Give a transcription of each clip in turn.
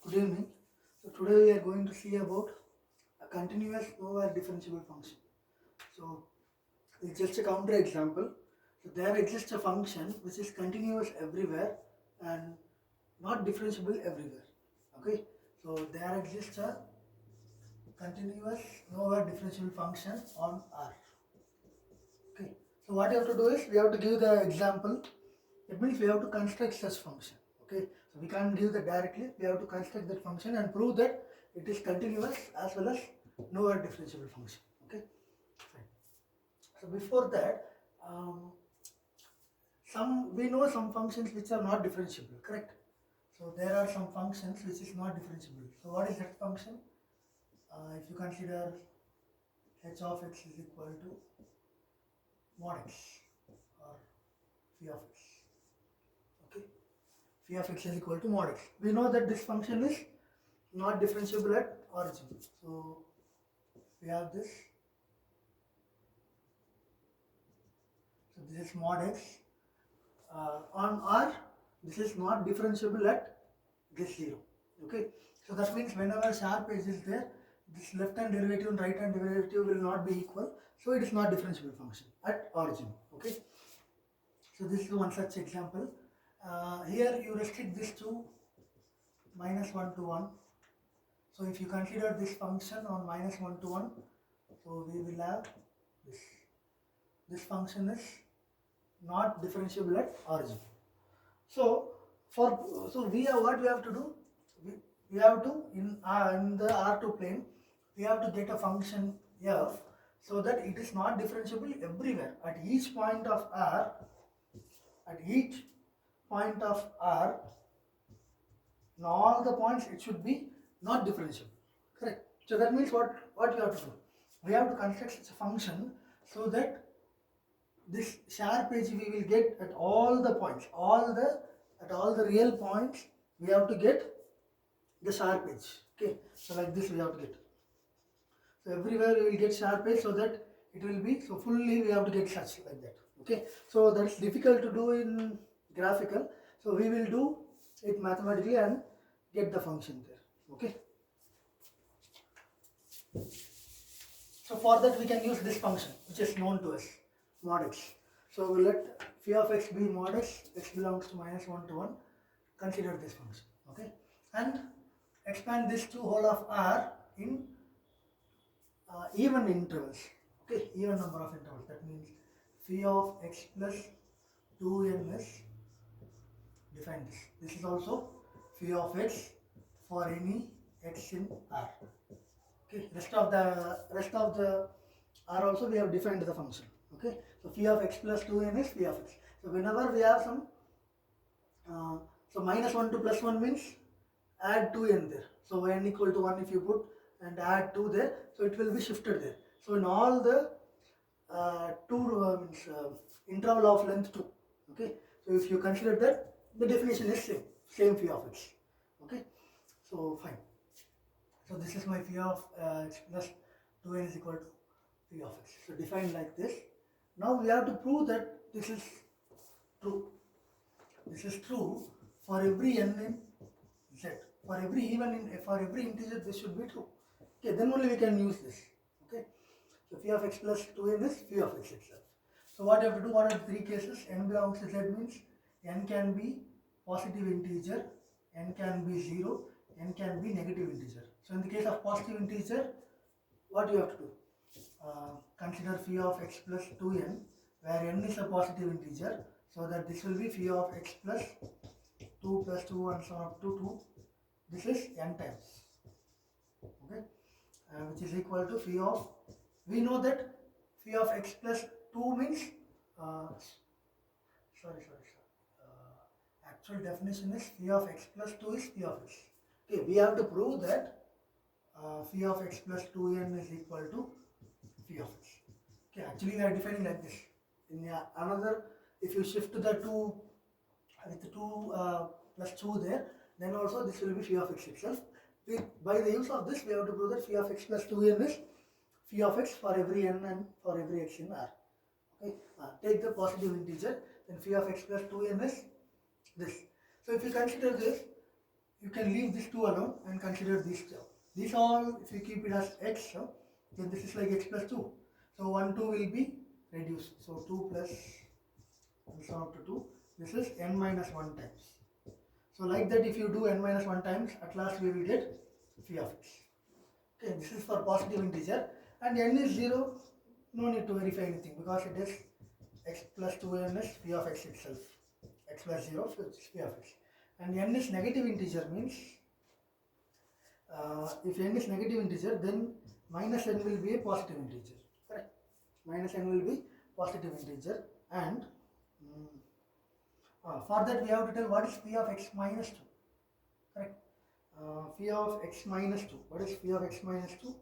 Good evening. So today we are going to see about a continuous no-wire differentiable function. So it's just a counter example. So there exists a function which is continuous everywhere and not differentiable everywhere. Okay. So there exists a continuous no-wire differentiable function on R. Okay. So what you have to do is we have to give the example. It means we have to construct such function. Okay. So we can't give that directly. We have to construct that function and prove that it is continuous as well as no-wire differentiable function. Okay. Fine. So before that, we know some functions which are not differentiable. Correct. So there are some functions which is not differentiable. So what is that function? If you consider h of x is equal to mod x or phi of x. Okay, phi of x is equal to mod x. We know that this function is not differentiable at origin. So we have this. So this is mod x. On R, this is not differentiable at this 0. Okay, so that means whenever sharp edge is there, this left hand derivative and right hand derivative will not be equal. So it is not differentiable function at origin. Okay, so this is one such example. Here you restrict this to -1 to 1. So if you consider this function on -1 to 1, so we will have this. This function is not differentiable at origin. So we have what we have to do. We have to in the R2 plane we have to get a function f so that it is not differentiable everywhere at each point of R. At each point of R, in all the points it should be not differentiable. Correct. So that means what you have to do. We have to construct such a function so that this sharp edge we will get at all the points, at all the real points we have to get the sharp edge. Okay, so like this we have to get. So everywhere we will get sharp edge so that it will be, so fully we have to get such like that. Okay, so that's difficult to do in graphical. So we will do it mathematically and get the function there. Okay. So for that we can use this function which is known to us, mod x. So we'll let phi of x be mod x belongs to -1 to 1. Consider this function. Okay, and expand this to whole of R in even intervals. Okay, even number of intervals. That means phi of x plus 2n is, define this. This is also phi of x for any x in R. Okay, rest of the R also we have defined the function. Okay, so phi of x plus 2n is phi of x. So whenever we have some so -1 to +1 means add 2n there. So n equal to 1 if you put and add 2 there, so it will be shifted there. So in all the interval of length 2. Okay, so if you consider that, the definition is same phi of x. Okay, so fine. So this is my phi of x plus 2n is equal to phi of x. So defined like this. Now we have to prove that this is true. This is true for every n in z. For every integer this should be true. Okay, then only we can use this. Okay, so phi of x plus 2n is phi of x itself. So what you have to do, what are the three cases? N belongs to z means n can be positive integer, n can be 0, n can be negative integer. So in the case of positive integer, what you have to do? Consider phi of x plus 2n, where n is a positive integer, so that this will be phi of x plus 2 plus 2 and so on up to 2. This is n times. Okay, which is equal to phi of, we know that phi of x plus 2 means actual definition is phi of x plus 2 is phi of x. Okay, we have to prove that phi of x plus 2n is equal to phi of x. Okay, actually we are defining like this. In another, if you shift the 2 with 2 plus 2 there, then also this will be phi of x itself. By the use of this, we have to prove that phi of x plus 2n is phi of x for every n and for every x in R. Okay, take the positive integer, then phi of x plus 2n is this. So if you consider this, you can leave this 2 alone and consider these two. These all, if you keep it as x, then this is like x plus 2. So 1, 2 will be reduced. So 2 plus this on to 2. This is n minus 1 times. So like that, if you do n minus 1 times, at last we will get phi of x. Okay, this is for positive integer, and n is 0, no need to verify anything because it is x plus 2n is phi of x itself. X plus 0 is phi of x. And n is negative integer means, if n is negative integer, then minus n will be a positive integer. Correct? Minus n will be positive integer, and for that we have to tell what is phi of x minus 2. Correct? Phi of x minus 2. What is phi of x minus 2?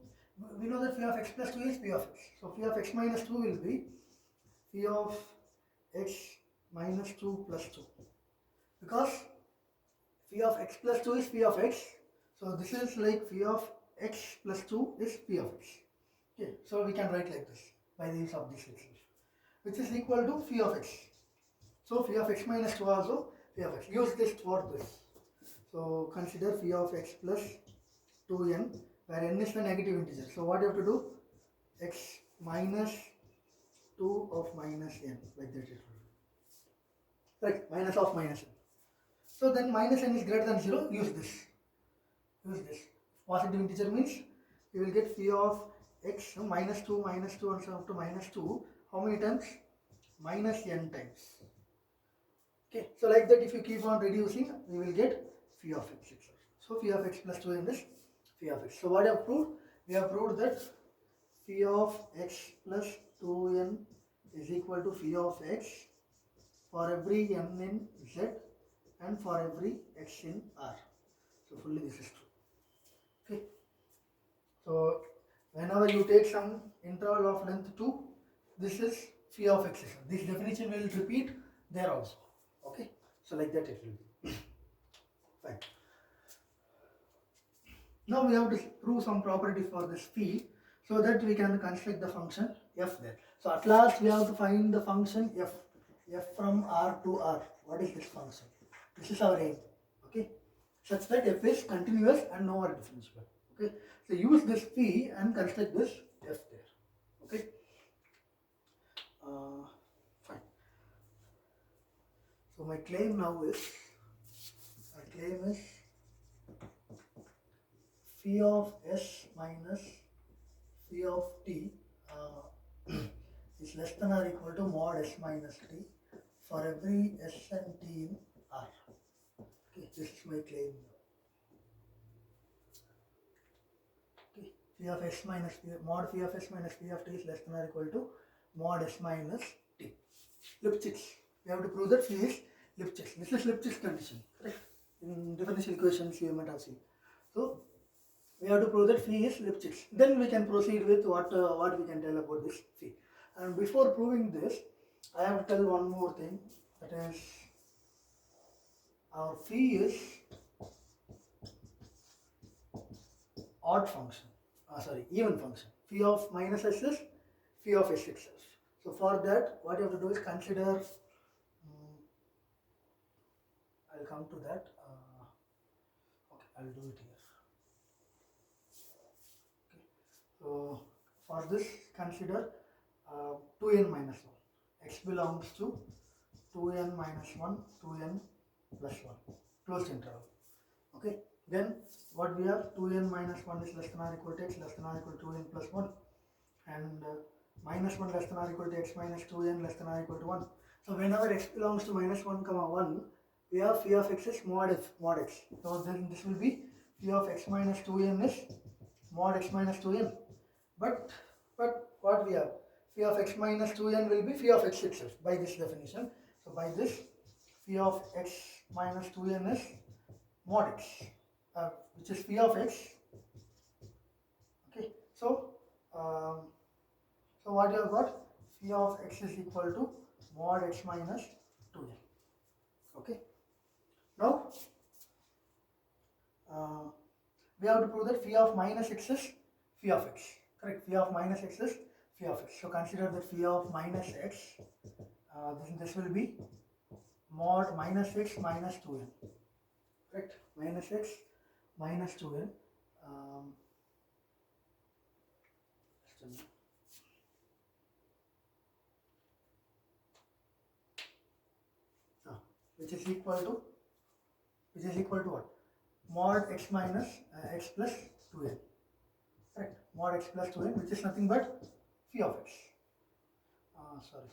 We know that phi of x plus 2 is phi of x. So phi of x minus 2 will be phi of x minus 2 plus 2. Because phi of x plus 2 is phi of x. So this is like phi of x plus 2 is phi of x. Okay, so we can write like this by the use of this expression, which is equal to phi of x. So phi of x minus 2 also phi of x. Use this for this. So consider phi of x plus 2n, where n is the negative integer. So what you have to do? X minus 2 of minus n, like that it will be. Right, minus of minus n. So then minus n is greater than 0, use this. Use this. Positive integer means you will get phi of x minus 2 and so up to minus 2. How many times? Minus n times. Okay, so like that, if you keep on reducing, we will get phi of x itself. So phi of x plus 2n is phi of x. So what I have proved? We have proved that phi of x plus 2n is equal to phi of x for every n in z and for every x in r. So fully this is true. Okay. So whenever you take some interval of length 2, this is phi of x. This definition will repeat there also. Okay. So like that it will be. Fine. Now we have to prove some property for this phi, so that we can construct the function f there. So at last we have to find the function f from r to r. What is this function? This is our aim. Okay, such that f is continuous and no more differentiable. Okay, so use this phi and construct this f there. Okay, fine. So my claim now is, phi of s minus phi of t is less than or equal to mod s minus t for every s and t in R. Okay, this is my claim. Okay, phi of s minus mod phi of s minus phi of t is less than or equal to mod s minus t. Lipschitz. We have to prove that phi is Lipschitz. This is Lipschitz condition. Correct? In differential equations you might have seen. So we have to prove that phi is Lipschitz. Then we can proceed with what we can tell about this phi. And before proving this, I have to tell one more thing. That is, our phi is odd function. Even function. Phi of minus s is phi of s itself. So for that, what you have to do is consider. I'll come to that. Okay, I'll do it here. Okay. So for this, consider 2n minus 1. X belongs to 2n minus 1, 2n plus 1, closed interval. Okay. Then what we have, 2n minus 1 is less than or equal to x less than or equal to 2n plus 1, and minus 1 less than or equal to x minus 2n less than or equal to 1. So whenever x belongs to minus 1 comma 1, we have phi of x is mod x. So then this will be phi of x minus 2n is mod x minus 2n. But what we have, phi of x minus 2n will be phi of x itself by this definition. So by this, phi of x minus 2n is mod x, which is phi of x. Okay, so what you have got, phi of x is equal to mod x minus 2n. Okay, now we have to prove that phi of minus x is phi of x. Correct, phi of minus x is phi of x. So consider that phi of minus x, this will be mod minus x minus 2n. Correct. minus x minus 2n. Just a minute. Which is equal to what? Mod x minus x plus 2n. Correct? Mod x plus 2n, which is nothing but phi of x. Sorry.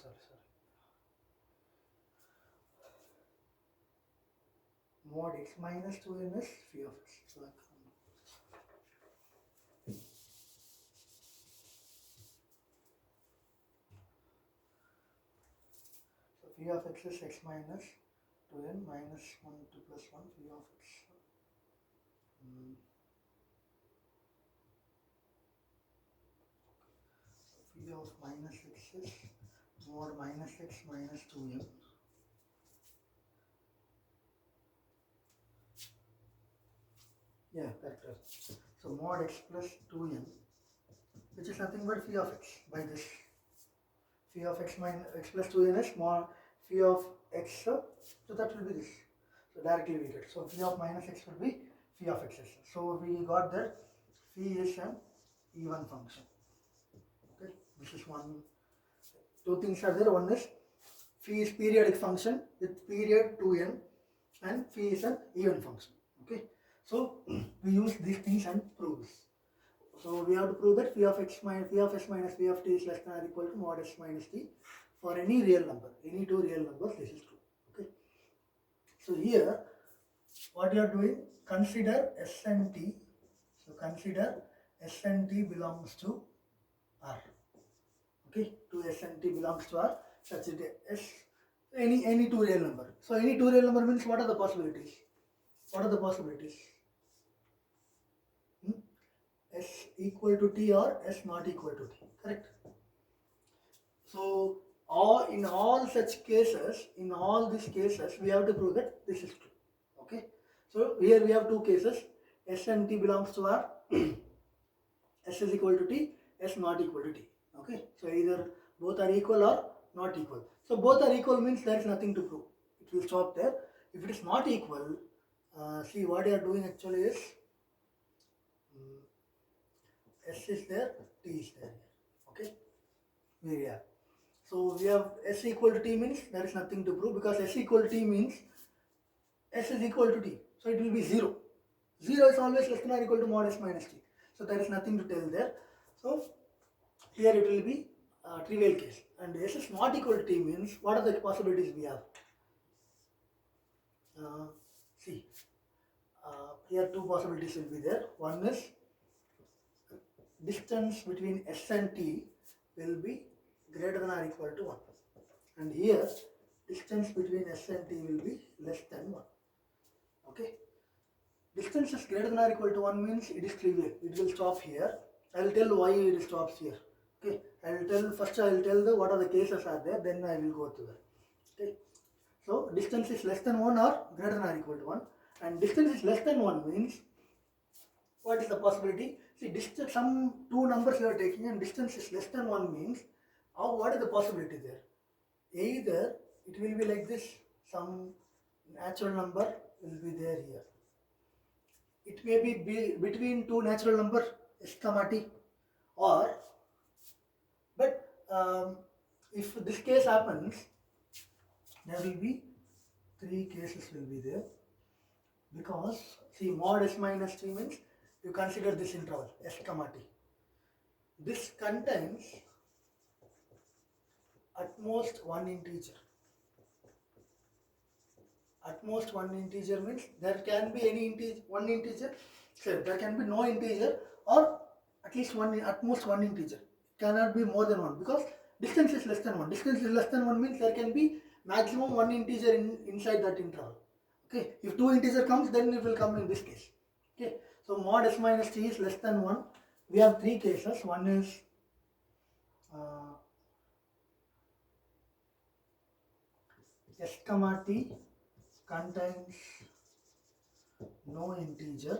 Mod x minus 2n is phi of x. So phi of x is x minus 2n minus 1 2 plus 1 phi of x. Phi of minus x is mod minus x minus 2n. Yeah, correct. So mod x plus 2n, which is nothing but phi of x by this. Phi of x minus x plus 2n is mod phi of x, so that will be this. So directly we get. So phi of minus x will be phi of x. So we got that phi is an even function. Okay, this is one. Two things are there. One is phi is periodic function with period 2n, and phi is an even function. Okay, so we use these things and prove this. So we have to prove that phi of x minus phi of s minus phi of t is less than or equal to mod s minus t for any real number, any two real numbers. This is true. Okay. So here, what you are doing? Consider s and t. So consider s and t belongs to R. Okay, to s and t belongs to R. Such that s any two real number. So any two real number means what are the possibilities? What are the possibilities? S equal to t or s not equal to t, correct? So in all such cases, in all these cases, we have to prove that this is true. Okay. So here we have two cases. S and t belongs to R. S is equal to t, s not equal to t. Okay. So either both are equal or not equal. So both are equal means there is nothing to prove. It will stop there. If it is not equal, see what you are doing actually is s is there, t is there. Okay. Here we are. So we have s equal to t means there is nothing to prove, because s equal to t means s is equal to t. So it will be 0. 0 is always less than or equal to mod s minus t. So there is nothing to tell there. So here it will be a trivial case. And s is not equal to t means what are the possibilities we have? See, here two possibilities will be there. One is distance between s and t will be greater than or equal to 1. And here distance between s and t will be less than 1. Okay. Distance is greater than or equal to 1 means it is trivial. It will stop here. I will tell why it stops here. Okay. I will tell what are the cases are there, then I will go to that. Okay. So distance is less than 1 or greater than or equal to 1. And distance is less than 1 means what is the possibility? See, distance, some two numbers you are taking and distance is less than 1 means what is the possibility there? Either it will be like this, some natural number will be there here. It may be between two natural numbers, s comma t, or but if this case happens, there will be three cases will be there, because see mod s minus t means you consider this interval s comma t. This contains at most one integer. At most one integer means there can be any integer, one integer. Sure, there can be no integer, or at least one, at most one integer. It cannot be more than one, because distance is less than 1. Distance is less than 1 means there can be maximum one integer inside that interval. Okay, if two integer comes, then it will come in this case. Okay, so mod s minus t is less than 1. We have three cases. One is s comma t contains no integer.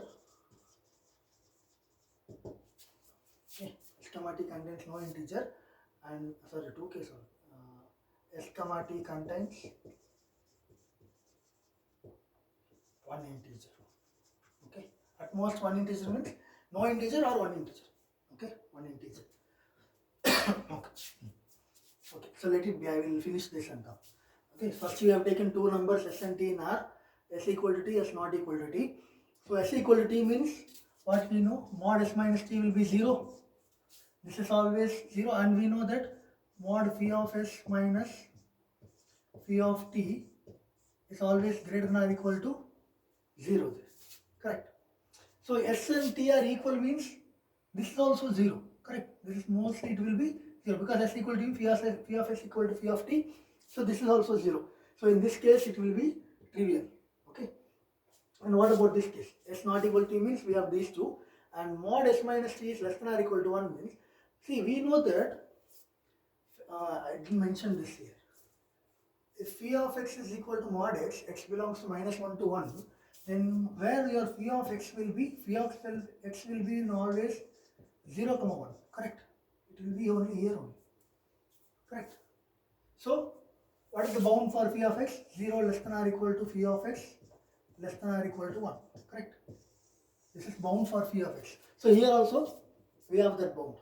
Okay, s comma t contains no integer, and sorry, two cases. S comma t contains one integer. Okay, at most one integer means no integer or one integer. Okay, one integer. Okay. Okay, so let it be. I will finish this and come. Okay, first we have taken two numbers s and t in R. S equal to t, s not equal to t. So s equal to t means what we know, mod s minus t will be 0. This is always 0, and we know that mod phi of s minus phi of t is always greater than or equal to 0. Correct. So s and t are equal means this is also 0. Correct. This is mostly it will be 0 because s equal to phi of s equal to phi of t. So this is also 0. So in this case it will be trivial. Okay. And what about this case? S not equal to means we have these two, and mod s minus t is less than or equal to 1 means, see, we know that I didn't mention this here. If phi of x is equal to mod x, x belongs to minus 1 to 1, then where your phi of x will be, phi of x will be in always 0, 1. Correct? It will be only here only. Correct? So, what is the bound for phi of x? 0 less than or equal to phi of x less than or equal to 1. Correct? This is bound for phi of x. So, here also we have that bound.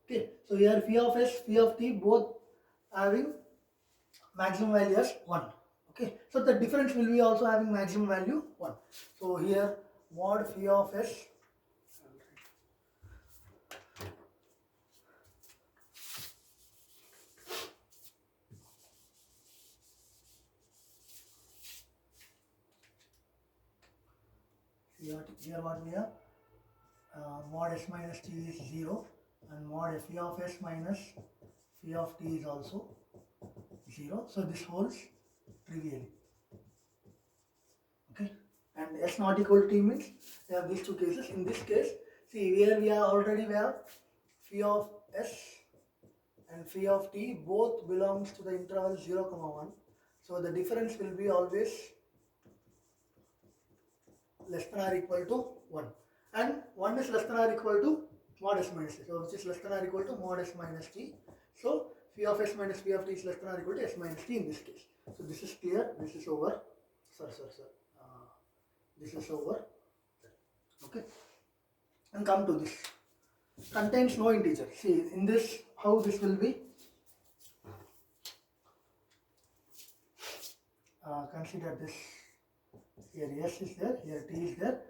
Okay, so here phi of s, phi of t both having maximum value as 1. Okay, so the difference will be also having maximum value 1. So here mod phi of s, here what we have, mod s minus t is 0, and mod phi of s minus phi of t is also 0. So this holds trivially. Okay, and s not equal to t means we have these two cases. In this case, see, here we are already we have phi of s and phi of t both belongs to the interval 0, 1. So the difference will be always less than or equal to 1. And 1 is less than or equal to mod s minus t. So which is less than or equal to mod s minus t. So phi of s minus phi of t is less than or equal to s minus t in this case. So this is clear. This is over. Sir. This is over. Okay. And come to this. Contains no integer. See, in this, how this will be. Consider this. Here s is there, here t is there,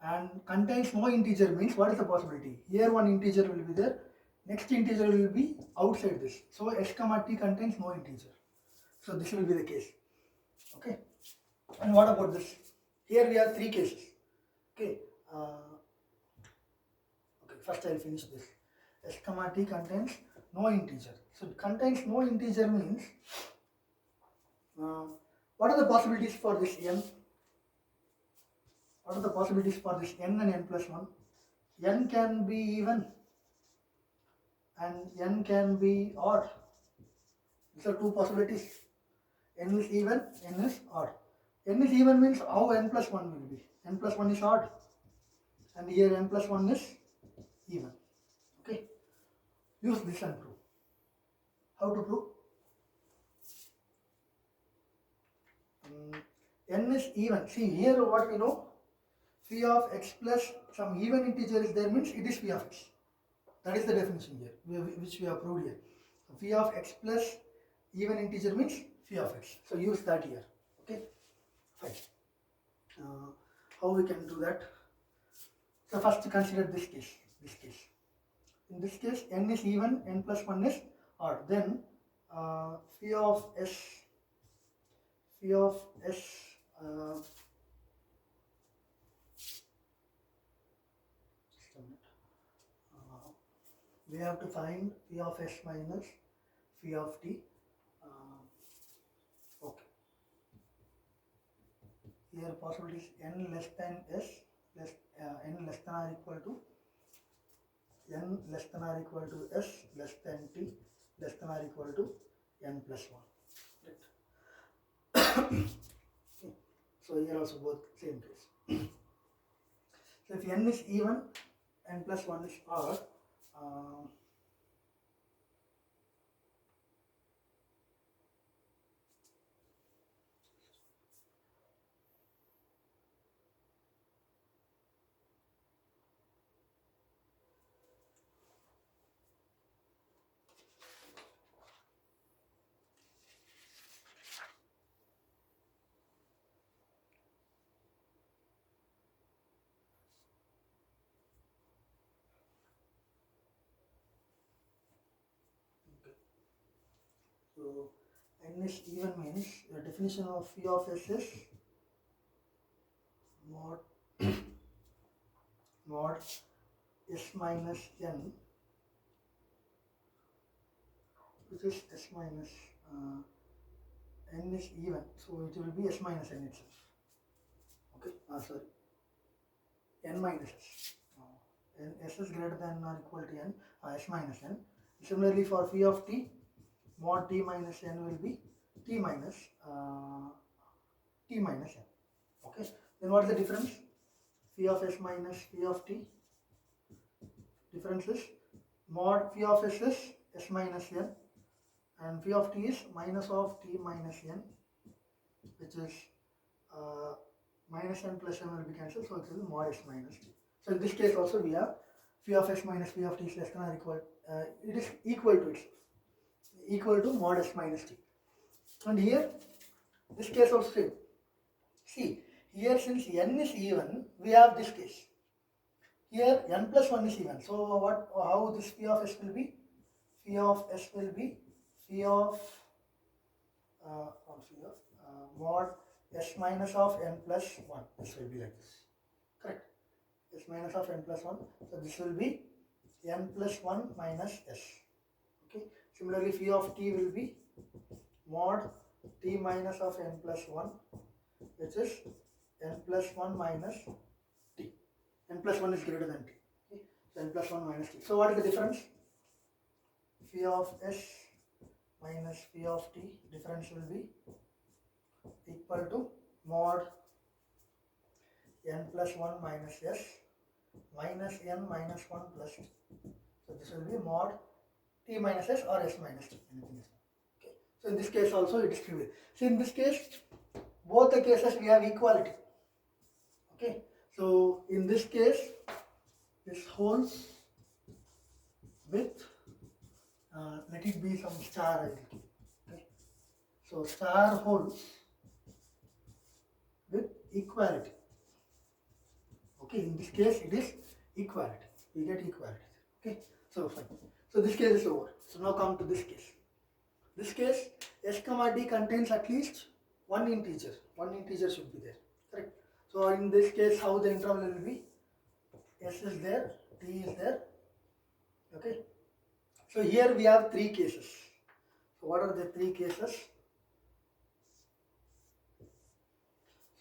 and contains no integer means what is the possibility? Here one integer will be there, next integer will be outside this. So s comma t contains no integer. So this will be the case. Okay. And what about this? Here we have three cases. Okay. Okay. First I will finish this. S comma t contains no integer. So it contains no integer means what are the possibilities for this n? What are the possibilities for this n and n plus 1? N can be even and n can be odd. These are two possibilities. N is even, n is odd. N is even means how n plus 1 will be. N plus 1 is odd. And here n plus 1 is even. Okay. Use this and prove. How to prove? N is even. See, here what we know, phi of x plus some even integer is there means it is phi of x. That is the definition here, which we have proved here. So phi of x plus even integer means phi of x. So use that here. Okay, fine. How we can do that? So first consider this case. In this case, n is even, n plus 1 is odd. Then phi of s, we have to find phi of s minus phi of t. Okay. Here possibilities n less than s, n less than or equal to n less than or equal to s less than t less than or equal to n plus 1. Right. So here also both same case. So if n is even, n plus 1 is odd. n is even means the definition of phi of s is mod mod s minus n, which is s minus n is even, so it will be s minus n itself. Okay, sorry, n minus s. N, s is greater than or equal to n, s minus n. Similarly, for phi of t, mod t minus n will be t minus n. Okay, then what is the difference? Phi of s minus phi of t. Difference is mod phi of s is s minus n, and phi of t is minus of t minus n, which is minus n plus n will be cancelled, so it will be mod s minus t. So in this case also we have phi of s minus phi of t is less than or equal, it is equal to itself, equal to mod s minus t. And here, this case also same. See, here since n is even, we have this case. Here n plus 1 is even. So how this phi of s will be? Phi of s will be phi of mod s minus of n plus 1. This will be like this. Correct. S minus of n plus 1. So this will be n plus 1 minus s. Okay. Similarly, phi of t will be mod t minus of n plus 1, which is n plus 1 minus t. N plus 1 is greater than t. Okay. So n plus 1 minus t. So what is the difference? Phi of s minus phi of t, difference will be equal to mod n plus 1 minus s minus n minus 1 plus t. So this will be mod t minus s or s minus t, anything is. Okay. So in this case also it is trivial. So in this case, both the cases we have equality. Okay. So in this case, this holds with let it be some star I will keep. Okay. So star holds with equality. Okay, in this case it is equality. We get equality. Okay, so fine. So this case is over. So now come to this case. This case, s comma d contains at least one integer. One integer should be there. Correct. So in this case, how the interval will be? S is there, t is there. Okay. So here we have three cases. So what are the three cases?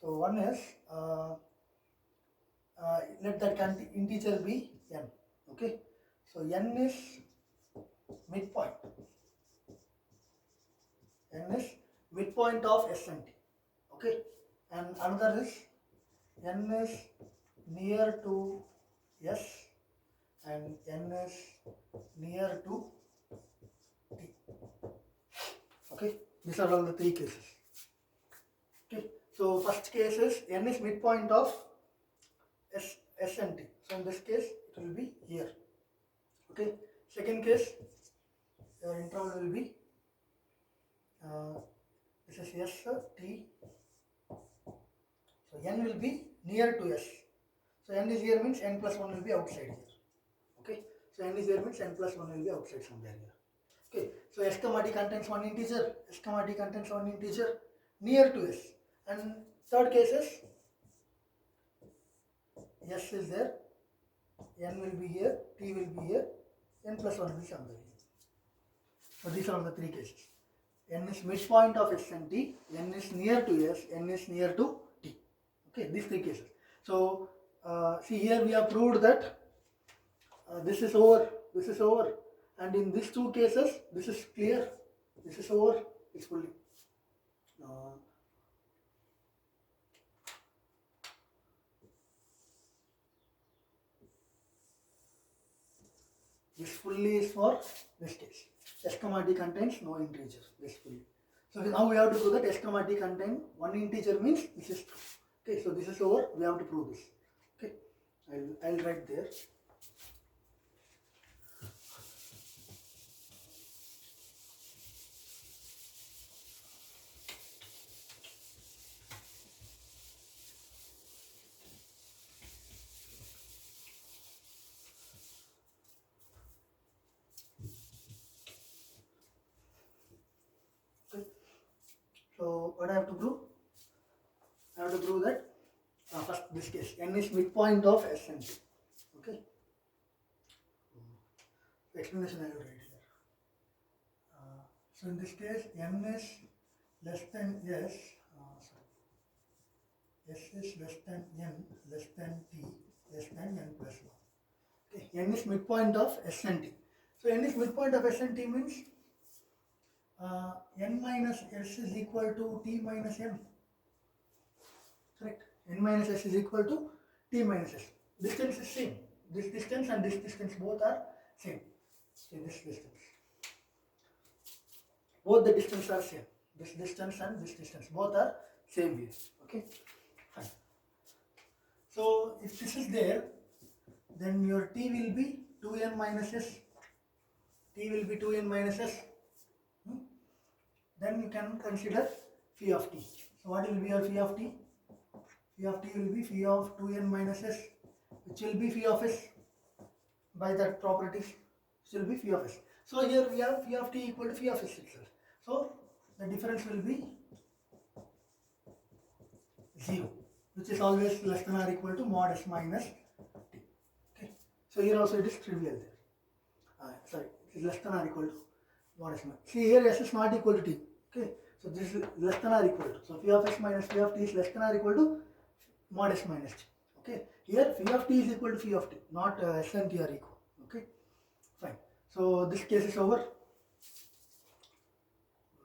So one is let that integer be n. Okay. So n is midpoint. N is midpoint of S and T. Okay. And another is n is near to S and n is near to T. Okay. These are all the three cases. Okay. So first case is n is midpoint of S and T. So in this case it will be here. Okay. Second case, your interval will be this is S T. So n will be near to S. So n is here means n plus 1 will be outside here. Okay. So n is here means n plus 1 will be outside somewhere here. Okay. So s comma t contains one integer. S comma t contains one integer near to S. And third case is S is there. N will be here. T will be here. N plus 1 will be somewhere here. So these are the three cases. N is midpoint of S and T. N is near to S. N is near to T. Okay. These three cases. So see here we have proved that this is over, this is over, and in these two cases this is clear, this is over, it's fully. This fully is for this case. S comma t contains no integer, this fully. So now we have to prove that S comma t contain one integer means this is true. Okay, so this is over, we have to prove this. Okay, I'll write there. Okay. prove that first this case n is midpoint of S and T. Okay. Explanation I will write here. So in this case, n is less than S. S is less than n, less than T, less than n plus 1. Okay. N is midpoint of S and T. So n is midpoint of S and T means n minus S is equal to T minus n. Correct. N minus S is equal to T minus S. Distance is same. This distance and this distance both are same. See this distance. Both the distance are same. This distance and this distance both are same here. Okay. Fine. So if this is there, then your T will be 2n minus S. T will be 2n minus S. Then you can consider phi of T. So what will be your phi of T? Phi of T will be phi of 2n minus S, which will be phi of S by that properties. It will be phi of S. So here we have phi of T equal to phi of S itself. So the difference will be 0, which is always less than or equal to mod S minus T. Okay. So here also it is trivial there. Sorry, it is less than or equal to mod S minus. See here S is not equal to T. Okay. So this is less than or equal to. So phi of S minus phi of T is less than or equal to mod S minus T. Okay. Here phi of T is equal to phi of T, not S and T are equal. Okay. Fine. So this case is over.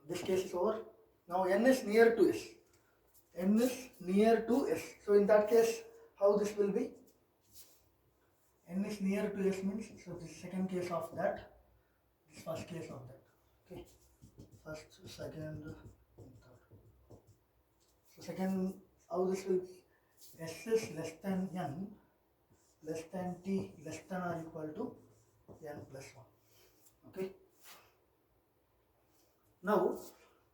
This case is over. Now n is near to S. N is near to S. So in that case, how this will be? N is near to S means, so this second case of that, this first case of that. Okay. First, second, third. So second, how this will be? S is less than n, less than T, less than or equal to n plus 1. Okay. Now,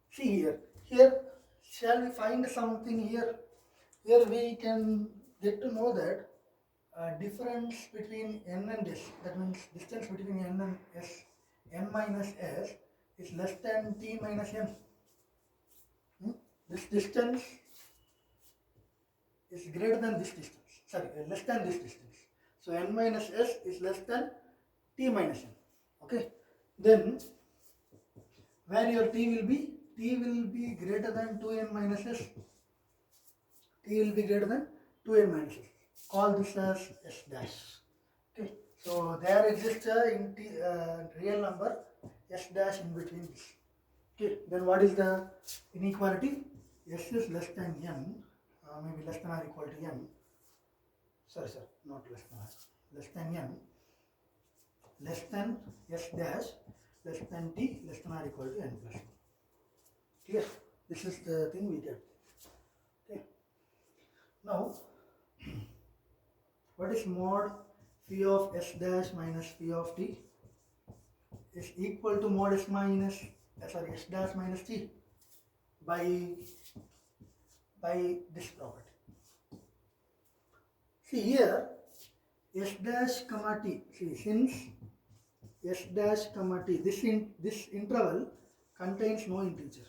see here. Here, shall we find something here? Here we can get to know that difference between n and S, that means distance between n and S, n minus S is less than T minus n. This distance is greater than this distance, sorry, less than this distance. So n minus S is less than T minus n. Okay. Then where your T will be? T will be greater than 2n minus S. T will be greater than 2n minus S. Call this as S dash. Okay. So there exists a real number S dash in between this. Okay. Then what is the inequality? S is less than n, maybe less than or equal to n. Sorry, not less than or, less than n, less than S dash, less than T, less than or equal to n plus 1. Clear? This is the thing we get. Okay. Now, what is mod phi of S dash minus phi of T is equal to mod S minus, S dash minus T by this property. See here, S dash comma T. See, since S dash comma T, this interval contains no integer.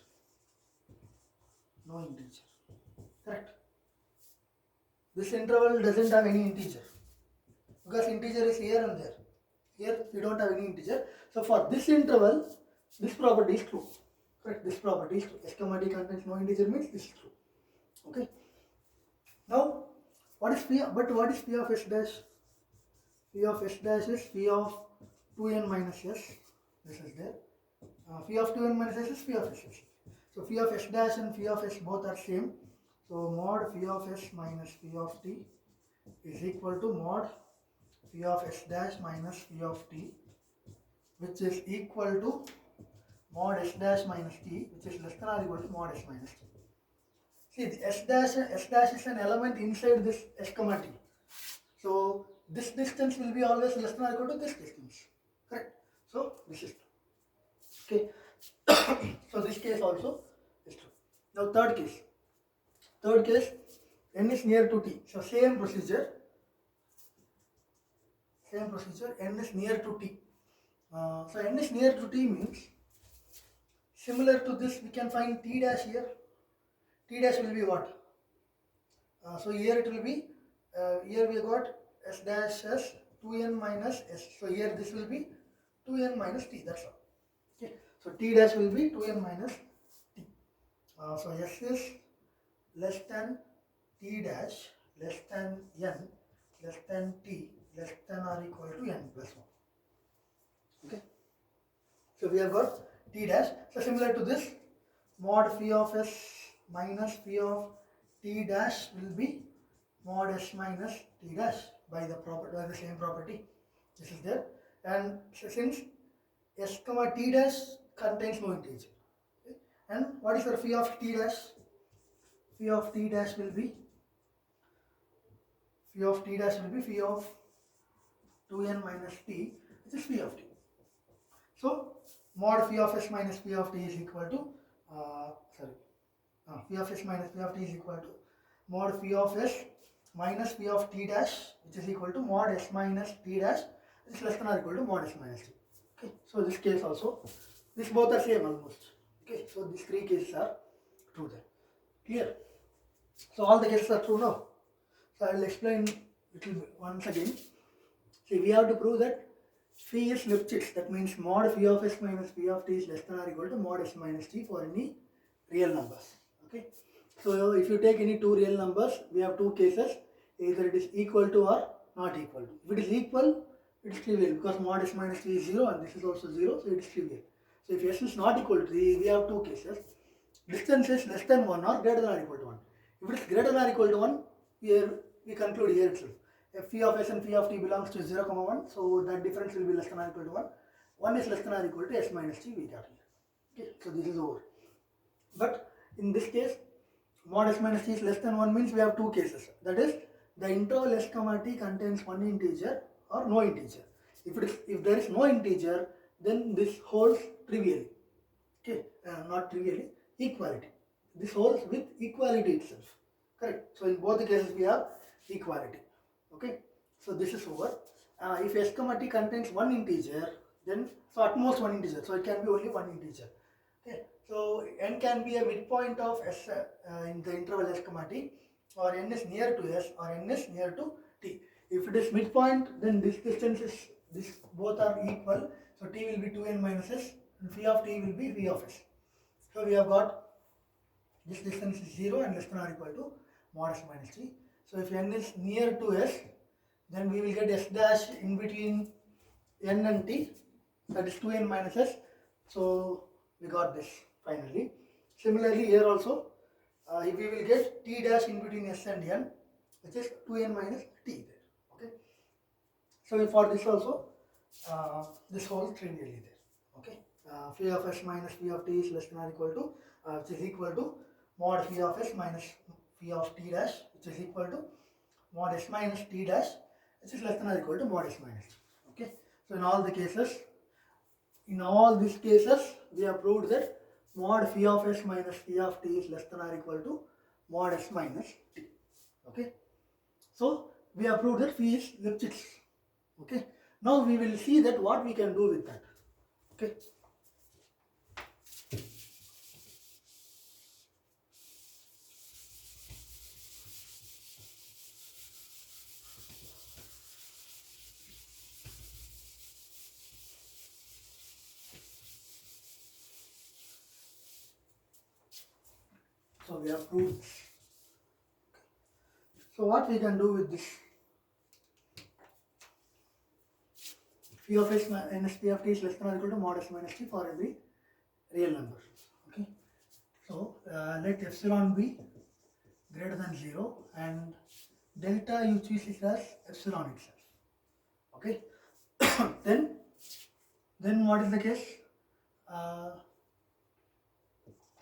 No integer. Correct? This interval doesn't have any integer because integer is here and there. Here we don't have any integer. So for this interval, this property is true. Correct? This property is true. S comma T contains no integer means this is true. Okay. Now, what is phi of S dash? Phi of S dash is phi of 2n minus S. This is there. Phi of 2n minus S is phi of S. So phi of S dash and phi of S both are same. So mod phi of S minus phi of T is equal to mod phi of S dash minus phi of T, which is equal to mod S dash minus T, which is less than or equal to mod S minus T. See, the S dash is an element inside this S comma T. So this distance will be always less than or equal to this distance. Correct? So this is true. Okay. So this case also is true. Now third case. Third case, n is near to T. So same procedure, n is near to T. So n is near to T means, similar to this we can find T dash here. T dash will be what? So here it will be, here we got s dash s 2n minus s. So here this will be 2n minus t, that's all. Okay. So t dash will be 2n minus t. So s is less than t dash less than n less than t less than or equal to n plus 1. Okay. So we have got t dash. So similar to this, mod phi of s minus phi of t dash will be mod s minus t dash by the property, by the same property. This is there. And so since s comma t dash contains no integer, okay, and what is the phi of t dash? Phi of t dash will be phi of t dash will be phi of 2n minus t, which is phi of t. So mod phi of s minus phi of t is equal to phi of s minus phi of t is equal to mod phi of s minus phi of t dash, which is equal to mod s minus t dash, which is less than or equal to mod s minus t. Okay, so this case also, this both are same almost. Okay, so these three cases are true there. Clear? So all the cases are true now. So I will explain little bit once again. See, we have to prove that phi is Lipschitz. That means mod phi of s minus phi of t is less than or equal to mod s minus t for any real numbers. Okay. So if you take any two real numbers, we have two cases. Either it is equal to or not equal to. If it is equal, it is trivial because mod s minus t is 0 and this is also 0, so it is trivial. So if s is not equal to 3, we have two cases. Distance is less than 1 or greater than or equal to 1. If it is greater than or equal to 1, here we conclude here itself. If phi of s and phi of t belongs to 0, 1, so that difference will be less than or equal to 1. 1 is less than or equal to s minus t, we got here. Okay, so this is over. But in this case, mod s minus t is less than 1 means we have two cases. That is, the interval s comma t contains one integer or no integer. If there is no integer, then this holds trivially. Okay, not trivially, equality. This holds with equality itself. Correct. So in both the cases we have equality. Okay. So this is over. If s comma t contains one integer, then so at most one integer. So it can be only one integer. Okay. So n can be a midpoint of s in the interval s comma t, or n is near to s, or n is near to t. If it is midpoint, then this distance is both are equal. So t will be 2n minus s, and phi of t will be phi of s. So we have got this distance is 0 and less than or equal to mod s minus t. So if n is near to s, then we will get s dash in between n and t, that is 2n minus s. So we got this finally. Similarly here also, if we will get t dash in between s and n, which is 2n minus t there. Okay. So for this also, this holds trivially there. Okay. Phi of s minus phi of t is less than or equal to, which is equal to mod phi of s minus phi of t dash, which is equal to mod s minus t dash, which is less than or equal to mod s minus t. Okay. So in all these cases, we have proved that mod phi of s minus phi of t is less than or equal to mod s minus t. Okay. So we have proved that phi is Lipschitz. Okay. Now we will see that what we can do with that. Okay. So we have proved this. So what we can do with this? Phi of s minus phi of t is less than or equal to mod s minus t for every real number. Okay. So let epsilon be greater than 0 and delta you choose it as epsilon itself. Okay. then what is the case?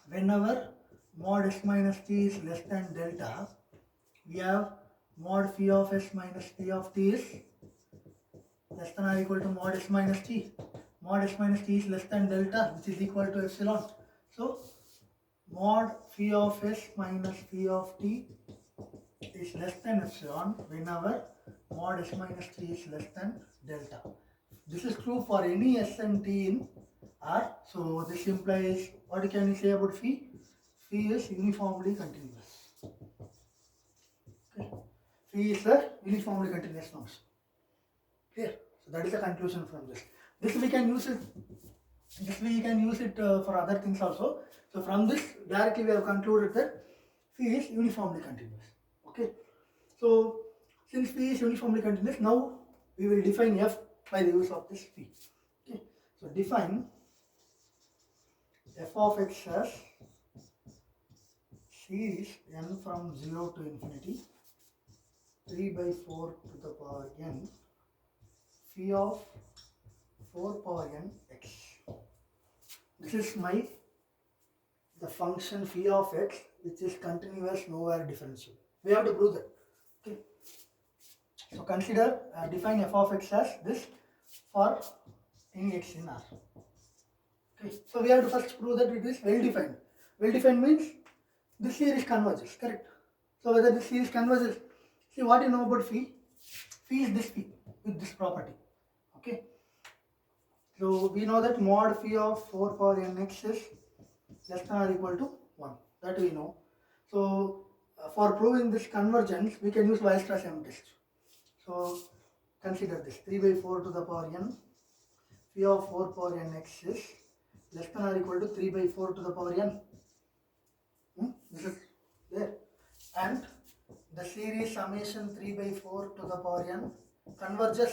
Whenever mod s minus t is less than delta, we have mod phi of s minus phi of t is less than or equal to mod s minus t. Mod s minus t is less than delta, which is equal to epsilon. So mod phi of s minus phi of t is less than epsilon whenever mod s minus t is less than delta. This is true for any s and t in R. So this implies, what can you say about phi? Phi is uniformly continuous. phi is a uniformly continuous function. Clear? So that is the conclusion from this. This we can use it. This we can use it for other things also. So from this directly we have concluded that phi is uniformly continuous. Okay. So since phi is uniformly continuous, now we will define f by the use of this phi. Okay. So define f of x as series n from 0 to infinity 3 by 4 to the power n phi of 4 power n x. This is the function phi of x which is continuous, nowhere differentiable. We have to prove that. Okay. So consider define f of x as this for any x in R. Okay. So we have to first prove that it is well defined. Well defined means this series converges, correct? So whether this series converges, see what you know about phi? Phi is this phi with this property. Okay. So we know that mod phi of 4 power n x is less than or equal to 1. That we know. So for proving this convergence, we can use Weierstrass M test. So consider this 3 by 4 to the power n phi of 4 power n x is less than or equal to 3 by 4 to the power n. This is there. And the series summation 3 by 4 to the power n converges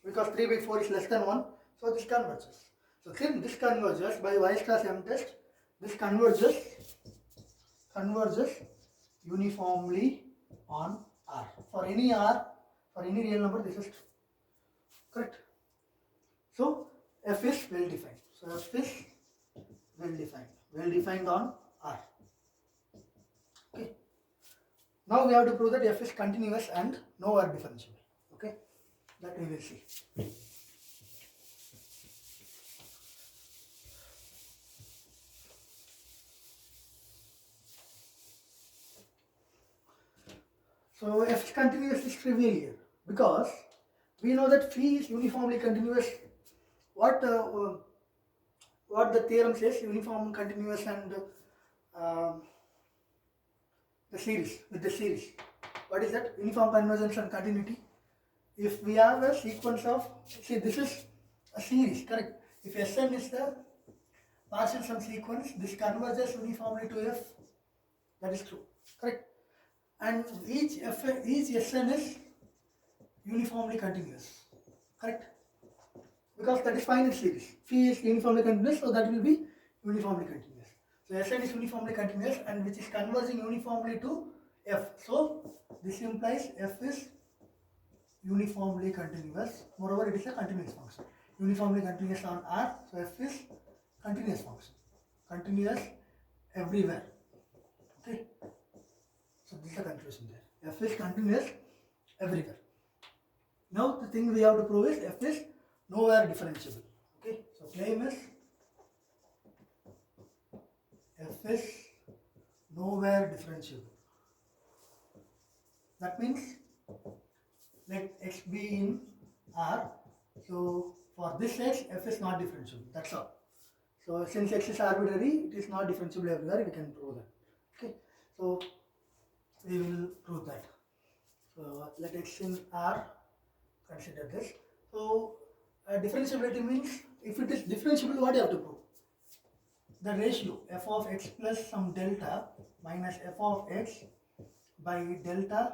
because 3 by 4 is less than 1. So this converges. So since this converges by Weierstrass M test, this converges uniformly on R. For any R, for any real number, this is true. Correct? So f is well defined. So f is well defined on R. Okay. Now we have to prove that f is continuous and nowhere differentiable. Okay. That we will see. So f is continuous is trivial here because we know that phi is uniformly continuous. What the theorem says, uniform, continuous, and the series, with the series. What is that? Uniform convergence and continuity. If we have a sequence of, see this is a series, correct? If Sn is the partial sum sequence, this converges uniformly to f, that is true, correct? And each Sn is uniformly continuous, correct? Because that is finite series. Phi is uniformly continuous, so that will be uniformly continuous. So Sn is uniformly continuous and which is converging uniformly to f. So this implies f is uniformly continuous. Moreover, it is a continuous function. Uniformly continuous on R, so f is continuous function. Continuous everywhere. Okay. So this is the conclusion there. F is continuous everywhere. Now the thing we have to prove is f is nowhere differentiable. Okay. So claim is f is nowhere differentiable. That means let x be in R. So for this x, f is not differentiable. That's all. So since x is arbitrary, it is not differentiable everywhere. We can prove that. Okay. So we will prove that. So let x in R, consider this. So differentiability means if it is differentiable, what you have to prove? The ratio f of x plus some delta minus f of x by delta.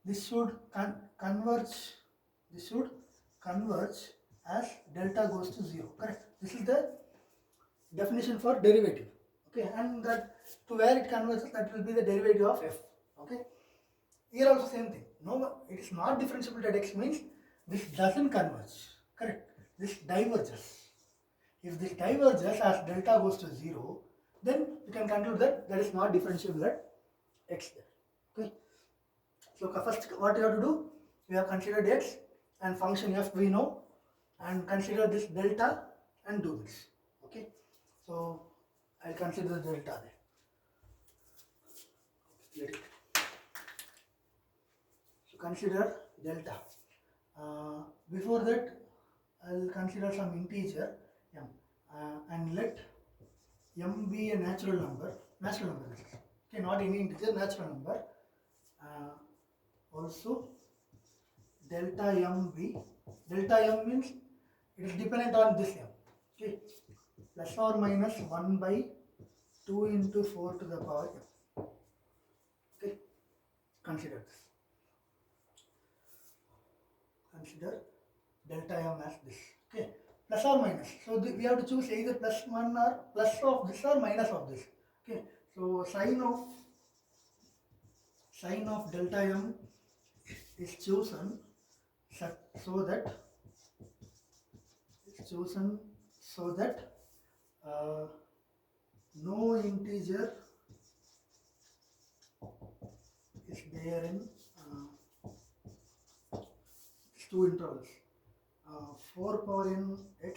This should converge. This should converge as delta goes to 0. Correct. This is the definition for derivative. Okay, and that to where it converges, that will be the derivative of f. Okay. Here also same thing. No, it is not differentiable at x means this doesn't converge. Correct. This diverges. If this diverges as delta goes to 0, then you can conclude that that is not differentiable at x there. Okay. So first what you have to do, we have considered x and function f we know, and consider this delta and do this. Okay. So I'll consider the delta there. Let it. So consider delta. Before that, I'll consider some integer m and let m be a natural number. Natural number. Okay, not any integer, natural number. also delta m be, delta m means it is dependent on this m, okay, plus or minus 1 by 2 into 4 to the power m, okay, consider this, consider delta m as this, okay, plus or minus, so we have to choose either plus 1 or plus of this or minus of this, okay, so sine of delta m is chosen so that uh, no integer is there in two intervals, 4 power n x,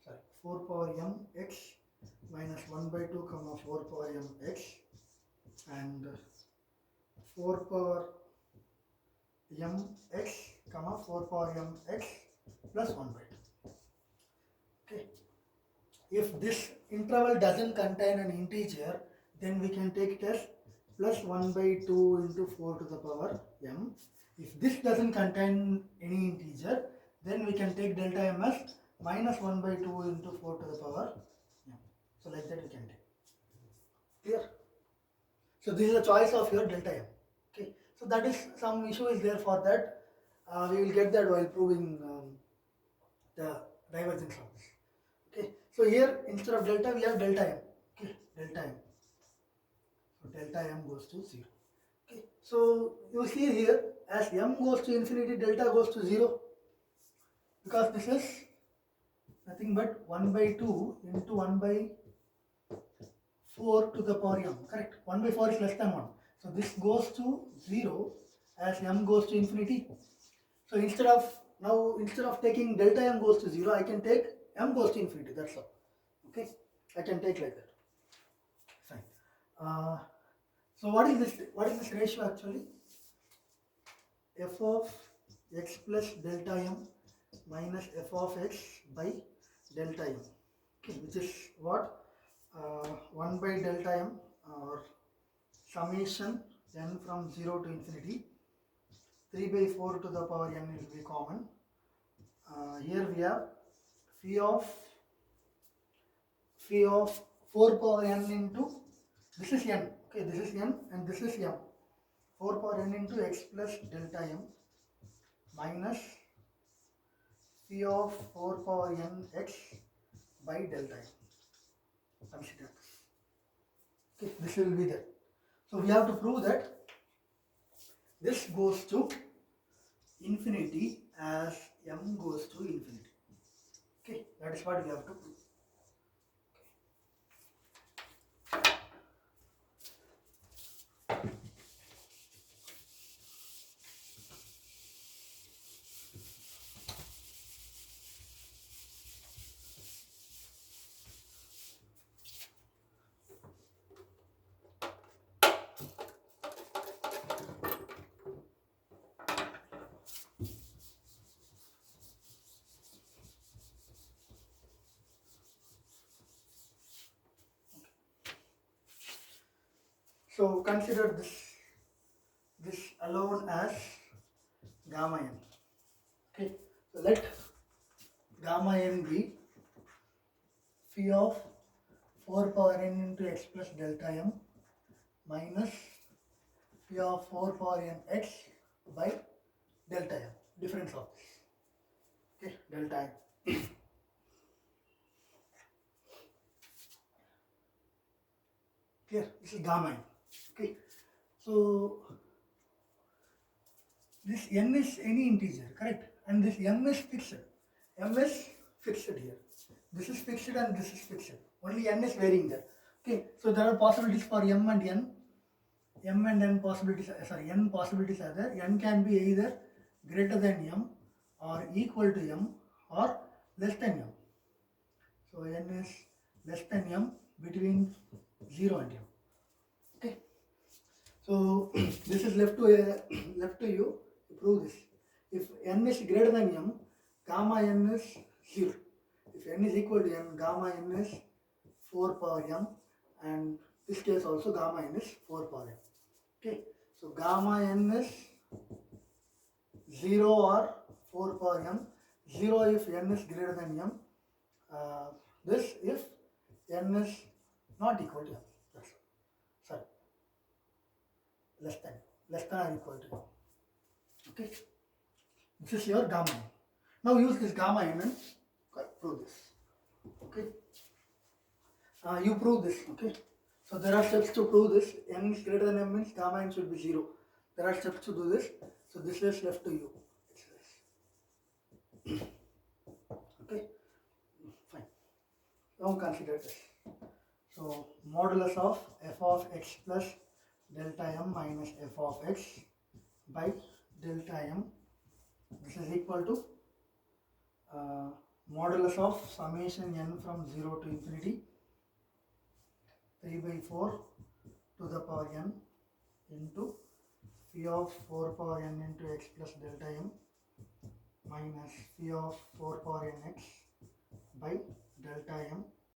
sorry, 4 power m x minus 1 by 2 comma 4 power m x and 4 power m x comma 4 power m x plus 1 by 2. Okay. If this interval doesn't contain an integer, then we can take it as plus 1 by 2 into 4 to the power m. If this doesn't contain any integer, then we can take delta m as minus 1 by 2 into 4 to the power m. So like that we can take. Clear? So this is the choice of your delta m. Okay. So that is, some issue is there for that. We will get that while proving the divergence of this. Okay. So here instead of delta we have delta m. Okay. Delta m. So delta m goes to 0. Okay. So you see here, as m goes to infinity, delta goes to 0, because this is nothing but 1 by 2 into 1 by 4 to the power m, correct? 1 by 4 is less than 1. So this goes to 0 as m goes to infinity. So instead of taking delta m goes to 0, I can take m goes to infinity, that's all. Okay, I can take like that. Fine. So what is this ratio actually? F of x plus delta m minus f of x by delta m, okay, which is what? 1 by delta m or summation n from 0 to infinity, 3 by 4 to the power n will be common. Here we have phi of 4 power n into, this is n, okay, this is n and this is m, 4 power n into x plus delta m minus phi of 4 power n x by delta m. Consider this. Okay, this will be there. So we have to prove that this goes to infinity as m goes to infinity. Okay, that is what we have to prove. So consider this alone as gamma n. Okay, so let gamma n be phi of 4 power n into x plus delta m minus phi of 4 power n x by delta m, difference of this. Okay, delta m. Clear? This is gamma n. Okay, so this n is any integer, correct? And this m is fixed. M is fixed here. This is fixed and this is fixed. Only n is varying there. Okay, so there are possibilities for m and n. M and n possibilities, n possibilities are there. N can be either greater than m or equal to m or less than m. So n is less than m between 0 and m. Okay. So this is left to you to prove this. If n is greater than m, gamma n is 0. If n is equal to m, gamma n is 4 power m, and this case also gamma n is 4 power m. Okay. So gamma n is 0 or 4 power m. 0 if n is greater than m. This if n is not equal to m. That's all. Sorry, less than or equal to m. Okay. This is your gamma n. Now use this gamma n and prove this. Okay. You prove this. Okay. So there are steps to prove this. N is greater than m means gamma n should be 0. There are steps to do this. So this is left to you. Okay. Fine. Now consider this. So modulus of f of x plus delta m minus f of x by delta m. This is equal to modulus of summation n from 0 to infinity 3 by 4 to the power n into phi of 4 power n into x plus delta m minus phi of 4 power n x by delta m